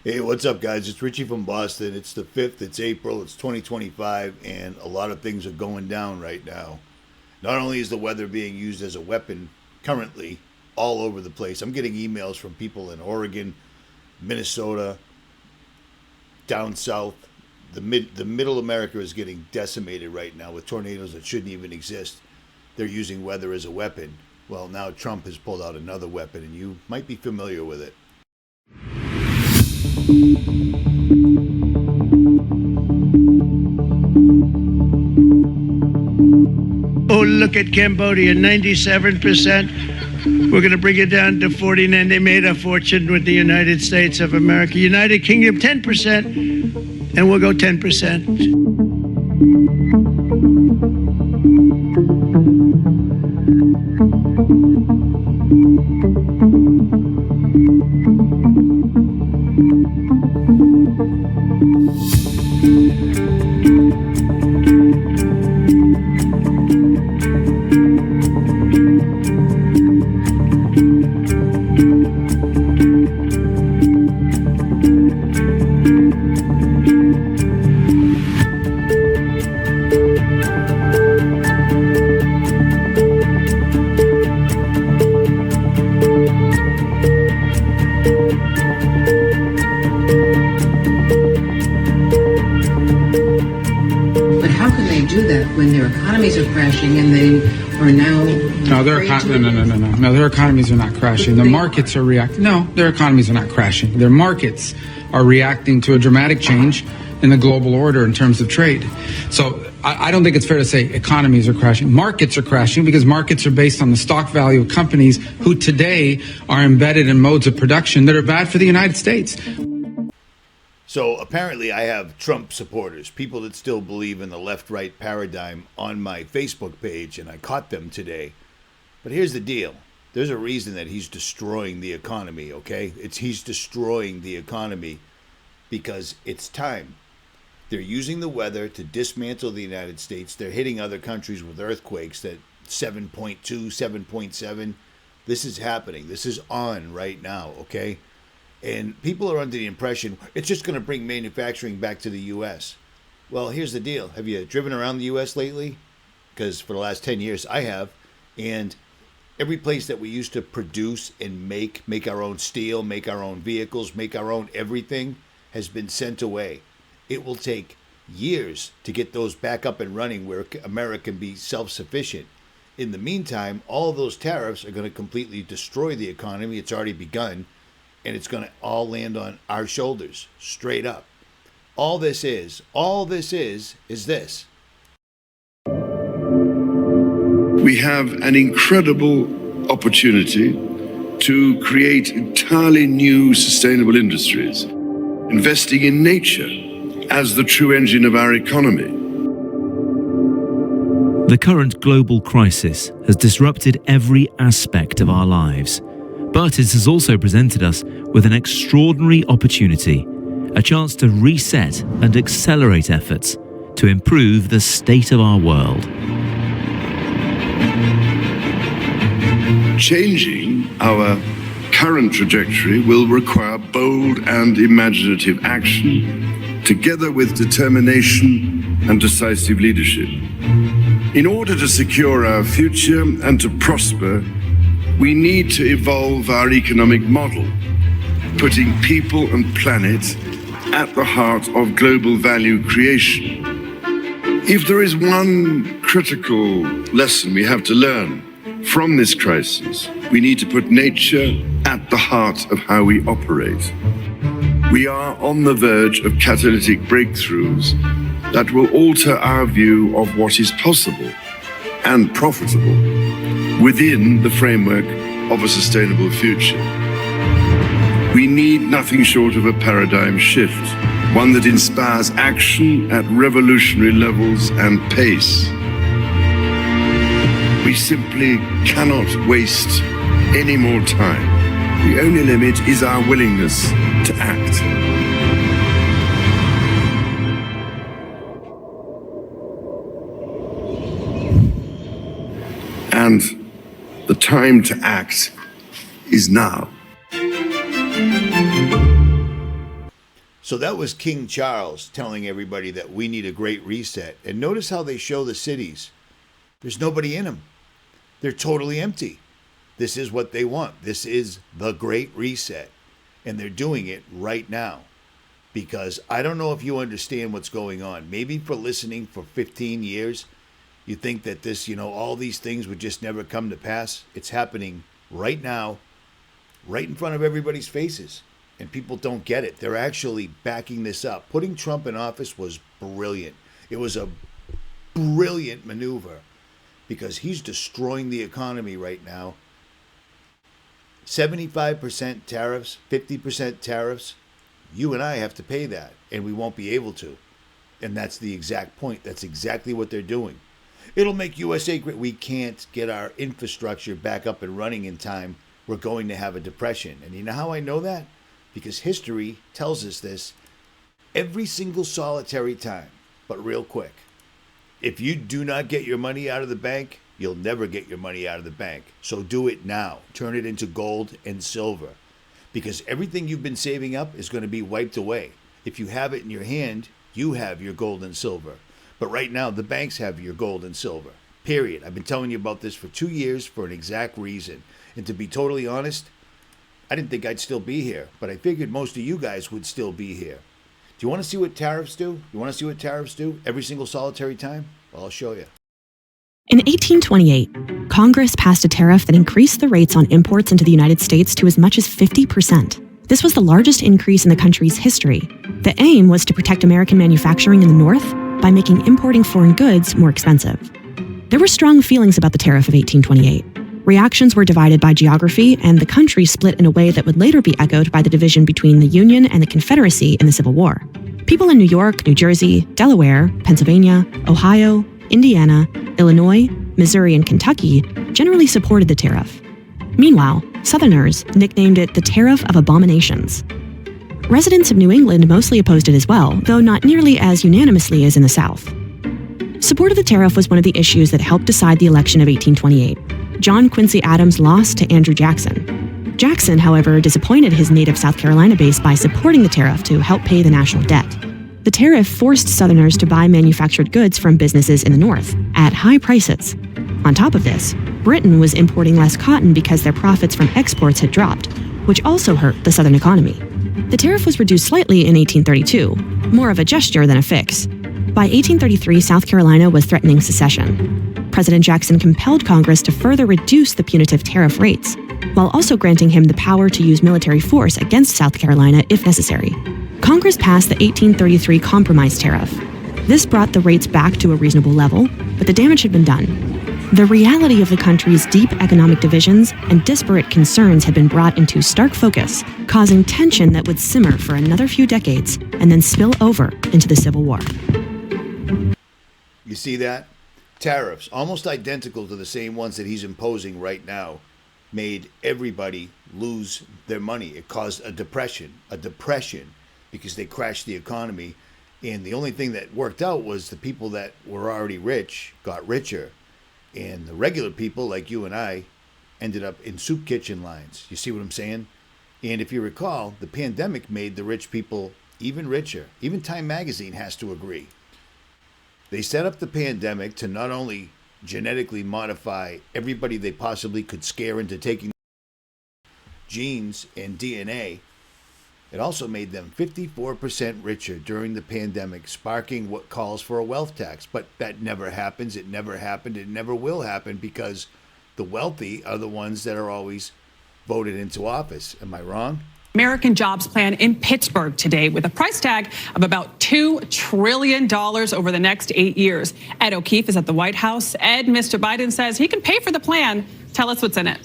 Hey, what's up, guys? It's Richie from Boston. It's the 5th, it's April, it's 2025, and a lot of things are going down right now. Not only is the weather being used as a weapon currently all over the place, I'm getting emails from people in Oregon, Minnesota, down south. The middle America is getting decimated right now with tornadoes that shouldn't even exist. They're using weather as a weapon. Well, now Trump has pulled out another weapon, and you might be familiar with it. Oh, look at Cambodia, 97%. We're going to bring it down to 49. They made a fortune with the United States of America. United Kingdom, 10%, and we'll go 10%. When their economies are crashing and they are now... No, their economies are not crashing. The markets are reacting. No, their economies are not crashing. Their markets are reacting to a dramatic change in the global order in terms of trade. So I don't think it's fair to say economies are crashing. Markets are crashing because markets are based on the stock value of companies who today are embedded in modes of production that are bad for the United States. So apparently I have Trump supporters, people that still believe in the left-right paradigm on my Facebook page, and I caught them today. But here's the deal. There's a reason that he's destroying the economy, okay? He's destroying the economy because it's time. They're using the weather to dismantle the United States. They're hitting other countries with earthquakes that 7.2, 7.7. This is happening. This is on right now, okay? And people are under the impression it's just going to bring manufacturing back to the U.S. Well, here's the deal. Have you driven around the U.S. lately? Because for the last 10 years, I have. And every place that we used to produce and make our own steel, make our own vehicles, make our own everything has been sent away. It will take years to get those back up and running where America can be self-sufficient. In the meantime, all of those tariffs are going to completely destroy the economy. It's already begun. And it's going to all land on our shoulders, straight up. All this is this. We have an incredible opportunity to create entirely new sustainable industries, investing in nature as the true engine of our economy. The current global crisis has disrupted every aspect of our lives. But it has also presented us with an extraordinary opportunity, a chance to reset and accelerate efforts to improve the state of our world. Changing our current trajectory will require bold and imaginative action, together with determination and decisive leadership. In order to secure our future and to prosper, we need to evolve our economic model, putting people and planet at the heart of global value creation. If there is one critical lesson we have to learn from this crisis, we need to put nature at the heart of how we operate. We are on the verge of catalytic breakthroughs that will alter our view of what is possible and profitable within the framework of a sustainable future. We need nothing short of a paradigm shift, one that inspires action at revolutionary levels and pace. We simply cannot waste any more time. The only limit is our willingness to act. And the time to act is now. So that was King Charles telling everybody that we need a great reset. And notice how they show the cities. There's nobody in them. They're totally empty. This is what they want. This is the great reset. And they're doing it right now. Because I don't know if you understand what's going on. Maybe for listening for 15 years, you think that this, all these things would just never come to pass. It's happening right now, right in front of everybody's faces. And people don't get it. They're actually backing this up. Putting Trump in office was brilliant. It was a brilliant maneuver because he's destroying the economy right now. 75% tariffs, 50% tariffs. You and I have to pay that, and we won't be able to. And that's the exact point. That's exactly what they're doing. It'll make USA great. We can't get our infrastructure back up and running in time. We're going to have a depression. And you know how I know that? Because history tells us this every single solitary time. But real quick, if you do not get your money out of the bank, you'll never get your money out of the bank. So do it now. Turn it into gold and silver. Because everything you've been saving up is going to be wiped away. If you have it in your hand, you have your gold and silver. But right now, the banks have your gold and silver. Period. I've been telling you about this for 2 years for an exact reason. And to be totally honest, I didn't think I'd still be here. But I figured most of you guys would still be here. Do you want to see what tariffs do? You want to see what tariffs do every single solitary time? Well, I'll show you. In 1828, Congress passed a tariff that increased the rates on imports into the United States to as much as 50%. This was the largest increase in the country's history. The aim was to protect American manufacturing in the North by making importing foreign goods more expensive. There were strong feelings about the tariff of 1828. Reactions were divided by geography, and the country split in a way that would later be echoed by the division between the Union and the Confederacy in the Civil War. People in New York, New Jersey, Delaware, Pennsylvania, Ohio, Indiana, Illinois, Missouri, and Kentucky generally supported the tariff. Meanwhile, Southerners nicknamed it the Tariff of Abominations. Residents of New England mostly opposed it as well, though not nearly as unanimously as in the South. Support of the tariff was one of the issues that helped decide the election of 1828. John Quincy Adams lost to Andrew Jackson. Jackson, however, disappointed his native South Carolina base by supporting the tariff to help pay the national debt. The tariff forced Southerners to buy manufactured goods from businesses in the North at high prices. On top of this, Britain was importing less cotton because their profits from exports had dropped, which also hurt the Southern economy. The tariff was reduced slightly in 1832, more of a gesture than a fix. By 1833, South Carolina was threatening secession. President Jackson compelled Congress to further reduce the punitive tariff rates, while also granting him the power to use military force against South Carolina if necessary. Congress passed the 1833 Compromise Tariff. This brought the rates back to a reasonable level, but the damage had been done. The reality of the country's deep economic divisions and disparate concerns had been brought into stark focus, causing tension that would simmer for another few decades and then spill over into the Civil War. You see that? Tariffs, almost identical to the same ones that he's imposing right now, made everybody lose their money. It caused a depression, because they crashed the economy. And the only thing that worked out was the people that were already rich got richer. And the regular people like you and I ended up in soup kitchen lines. You see what I'm saying? And if you recall, the pandemic made the rich people even richer. Even Time Magazine has to agree. They set up the pandemic to not only genetically modify everybody they possibly could scare into taking genes and DNA, it also made them 54% richer during the pandemic, sparking what calls for a wealth tax. But that never happens. It never happened. It never will happen because the wealthy are the ones that are always voted into office. Am I wrong? American jobs plan in Pittsburgh today with a price tag of about $2 trillion over the next 8 years. Ed O'Keefe is at the White House. Ed, Mr. Biden says he can pay for the plan. Tell us what's in it.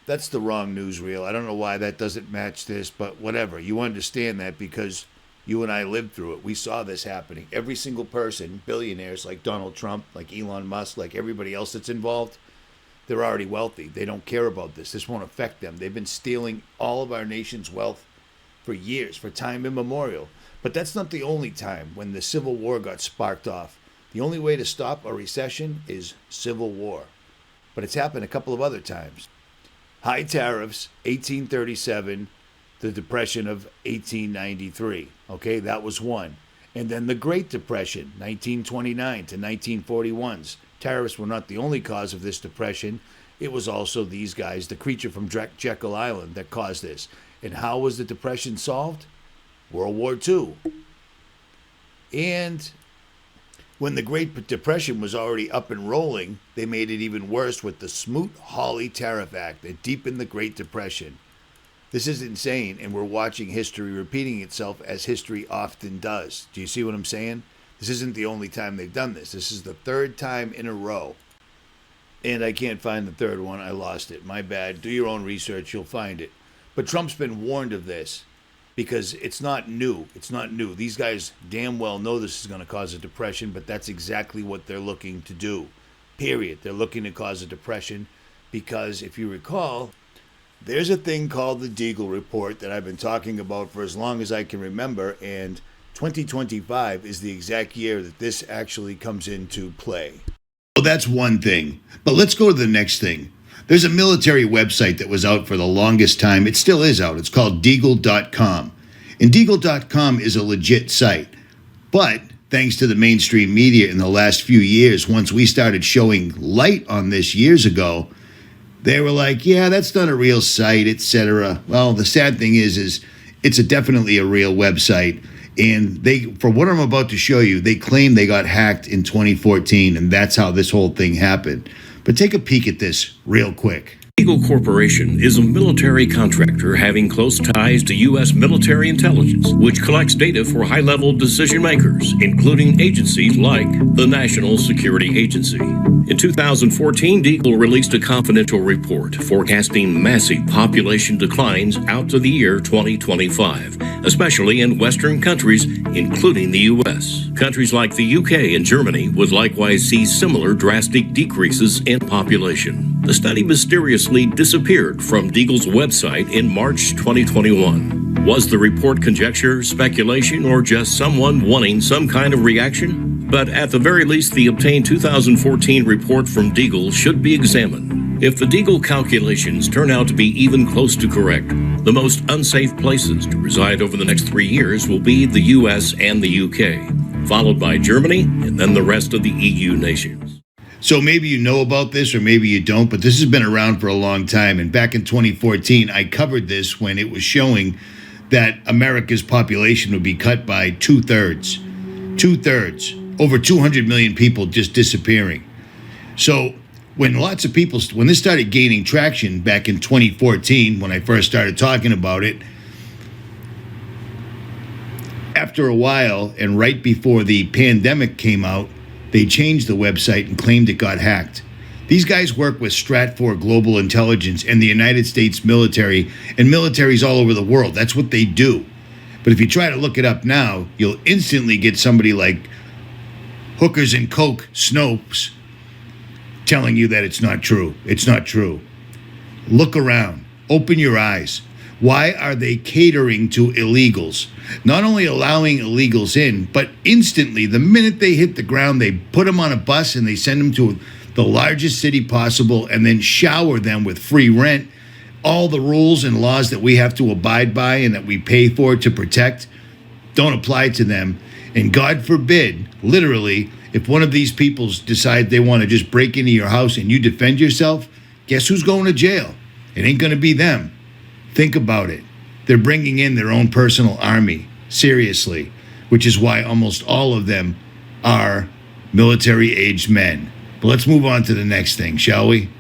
That's the wrong newsreel. I don't know why that doesn't match this, but whatever. You understand that because you and I lived through it. We saw this happening. Every single person, billionaires like Donald Trump, like Elon Musk, like everybody else that's involved, they're already wealthy. They don't care about this. This won't affect them. They've been stealing all of our nation's wealth for years, for time immemorial. But that's not the only time when the Civil War got sparked off. The only way to stop a recession is civil war. But it's happened a couple of other times. High tariffs, 1837, the Depression of 1893. Okay, that was one. And then the Great Depression, 1929 to 1941's. Tariffs were not the only cause of this depression. It was also these guys, the creature from Jekyll Island, that caused this. And how was the depression solved? World War II. And when the Great Depression was already up and rolling, they made it even worse with the Smoot-Hawley Tariff Act that deepened the Great Depression. This is insane, and we're watching history repeating itself as history often does. Do you see what I'm saying? This isn't the only time they've done this. This is the third time in a row. And I can't find the third one. I lost it. My bad. Do your own research. You'll find it. But Trump's been warned of this because it's not new. It's not new. These guys damn well know this is going to cause a depression, but that's exactly what they're looking to do. Period. They're looking to cause a depression because, if you recall, there's a thing called the Deagel report that I've been talking about for as long as I can remember, and 2025 is the exact year that this actually comes into play. Well, that's one thing. But let's go to the next thing. There's a military website that was out for the longest time. It still is out. It's called Deagel.com. And Deagel.com is a legit site. But thanks to the mainstream media in the last few years, once we started showing light on this years ago, they were like, yeah, that's not a real site, etc. Well, the sad thing is it's definitely a real website. And they, for what I'm about to show you, they claim they got hacked in 2014, and that's how this whole thing happened. But take a peek at this real quick. Deagel Corporation is a military contractor having close ties to U.S. military intelligence, which collects data for high-level decision makers, including agencies like the National Security Agency. In 2014, Deagel released a confidential report forecasting massive population declines out to the year 2025, especially in Western countries, including the U.S. Countries like the UK and Germany would likewise see similar drastic decreases in population. The study mysteriously disappeared from Deagel's website in March 2021. Was the report conjecture, speculation, or just someone wanting some kind of reaction? But at the very least, the obtained 2014 report from Deagel should be examined. If the Deagel calculations turn out to be even close to correct, the most unsafe places to reside over the next 3 years will be the US and the UK, followed by Germany and then the rest of the EU nations. So maybe you know about this or maybe you don't, but this has been around for a long time. And back in 2014, I covered this when it was showing that America's population would be cut by two-thirds. Two-thirds. Over 200 million people just disappearing. So when lots of people, when this started gaining traction back in 2014, when I first started talking about it, after a while and right before the pandemic came out, they changed the website and claimed it got hacked. These guys work with Stratfor Global Intelligence and the United States military and militaries all over the world. That's what they do. But if you try to look it up now, you'll instantly get somebody like Hookers and Coke Snopes telling you that it's not true. It's not true. Look around. Open your eyes. Why are they catering to illegals? Not only allowing illegals in, but instantly, the minute they hit the ground, they put them on a bus and they send them to the largest city possible and then shower them with free rent. All the rules and laws that we have to abide by and that we pay for to protect don't apply to them. And God forbid, literally, if one of these people decide they want to just break into your house and you defend yourself, guess who's going to jail? It ain't going to be them. Think about it. They're bringing in their own personal army, seriously, which is why almost all of them are military-aged men. But let's move on to the next thing, shall we?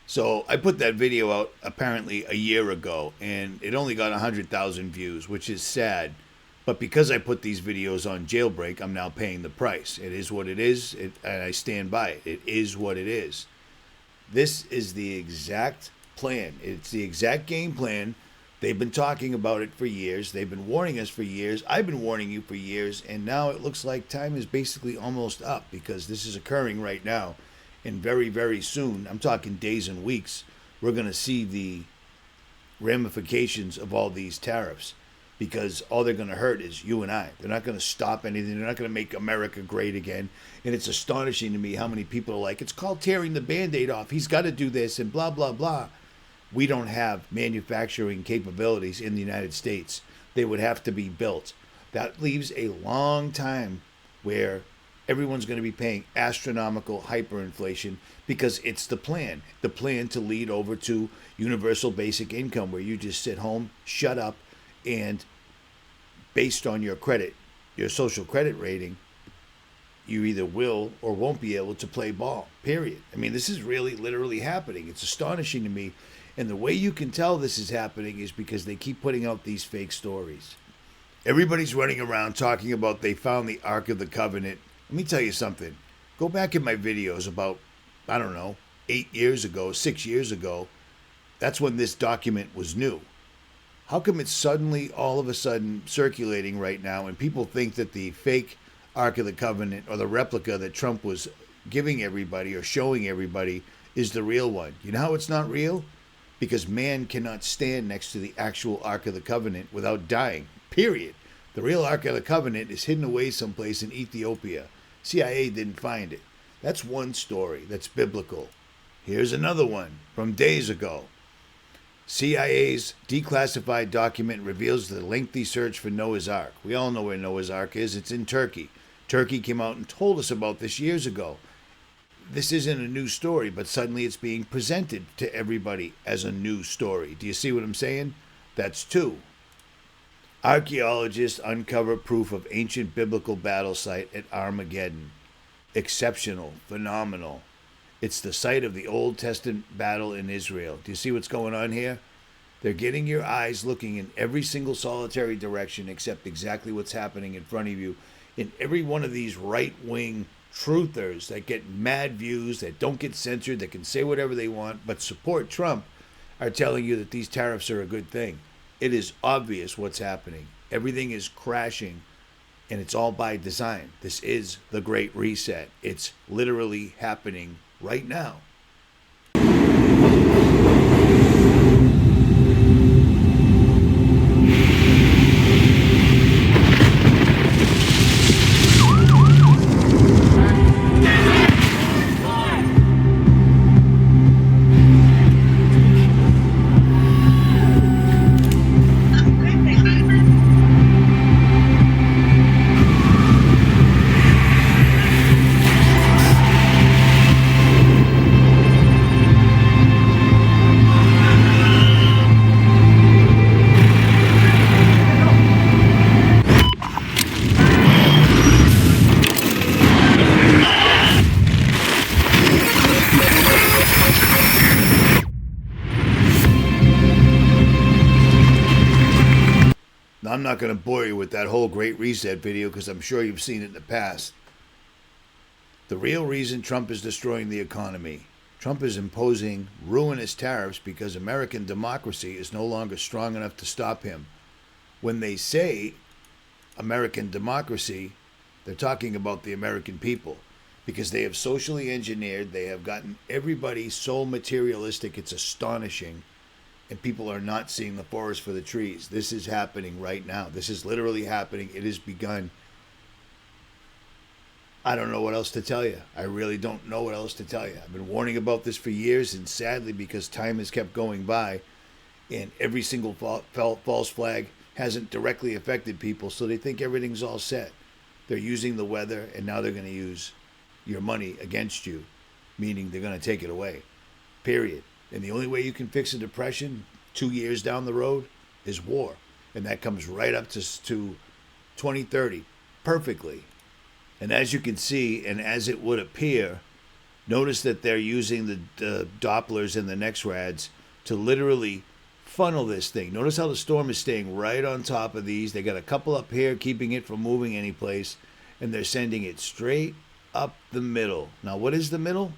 So I put that video out apparently a year ago, and it only got 100,000 views, which is sad. But because I put these videos on Jailbreak, I'm now paying the price. It is what it is, and I stand by it. It is what it is. This is the exact plan. It's the exact game plan. They've been talking about it for years. They've been warning us for years. I've been warning you for years, and now it looks like time is basically almost up because this is occurring right now. And very, very soon, I'm talking days and weeks, we're going to see the ramifications of all these tariffs because all they're going to hurt is you and I. They're not going to stop anything. They're not going to make America great again. And it's astonishing to me how many people are like, it's called tearing the Band-Aid off. He's got to do this and blah, blah, blah. we don't have manufacturing capabilities in the United States. They would have to be built. That leaves a long time where everyone's going to be paying astronomical hyperinflation because it's the plan to lead over to universal basic income, where you just sit home, shut up, and based on your credit, your social credit rating, you either will or won't be able to play ball, period. I mean, this is really literally happening. It's astonishing to me. And the way you can tell this is happening is because they keep putting out these fake stories. Everybody's running around talking about they found the Ark of the Covenant. Let me tell you something. Go back in my videos about, 8 years ago, 6 years ago. That's when this document was new. How come it's suddenly, all of a sudden, circulating right now, and people think that the fake Ark of the Covenant, or the replica that Trump was giving everybody or showing everybody, is the real one? You know how it's not real? Because man cannot stand next to the actual Ark of the Covenant without dying, period. The real Ark of the Covenant is hidden away someplace in Ethiopia. CIA didn't find it. That's one story that's biblical. Here's another one from days ago. CIA's declassified document reveals the lengthy search for Noah's Ark. We all know where Noah's Ark is. It's in Turkey. Turkey came out and told us about this years ago. This isn't a new story, but suddenly it's being presented to everybody as a new story. Do you see what I'm saying? That's two. Archaeologists uncover proof of ancient biblical battle site at Armageddon. Exceptional, phenomenal. It's the site of the Old Testament battle in Israel. Do you see what's going on here? They're getting your eyes looking in every single solitary direction except exactly what's happening in front of you. In every one of these right-wing truthers that get mad views, that don't get censored, that can say whatever they want, but support Trump, are telling you that these tariffs are a good thing. It is obvious what's happening. Everything is crashing, and it's all by design. This is the Great Reset. It's literally happening right now. I'm not going to bore you with that whole Great Reset video because I'm sure you've seen it in the past. The real reason Trump is destroying the economy. Trump is imposing ruinous tariffs because American democracy is no longer strong enough to stop him. When they say American democracy, they're talking about the American people, because they have socially engineered, they have gotten everybody so materialistic, it's astonishing. And people are not seeing the forest for the trees. This is happening right now. This is literally happening. It has begun. I don't know what else to tell you. I really don't know what else to tell you. I've been warning about this for years, and sadly, because time has kept going by, and every single false flag hasn't directly affected people, so they think everything's all set. They're using the weather, and now they're going to use your money against you, meaning they're going to take it away. Period. And the only way you can fix a depression 2 years down the road is war. And that comes right up to 2030 perfectly. And as you can see, and as it would appear, notice that they're using the Dopplers and the NEXRADs to literally funnel this thing. Notice how the storm is staying right on top of these. They got a couple up here keeping it from moving any place, and they're sending it straight up the middle. Now, what is the middle?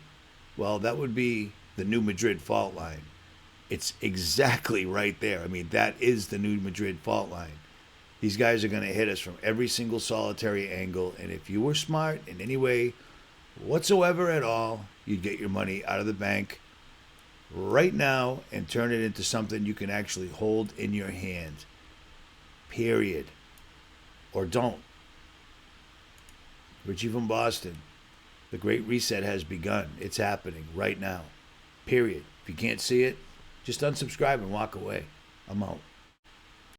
Well, that would be the New Madrid fault line. It's exactly right there. I mean, that is the New Madrid fault line. These guys are going to hit us from every single solitary angle, and if you were smart in any way whatsoever at all, you'd get your money out of the bank right now and turn it into something you can actually hold in your hand. Period. Or don't. Richie from Boston. The Great Reset has begun. It's happening right now. Period. If you can't see it, Just unsubscribe and walk away. I'm out.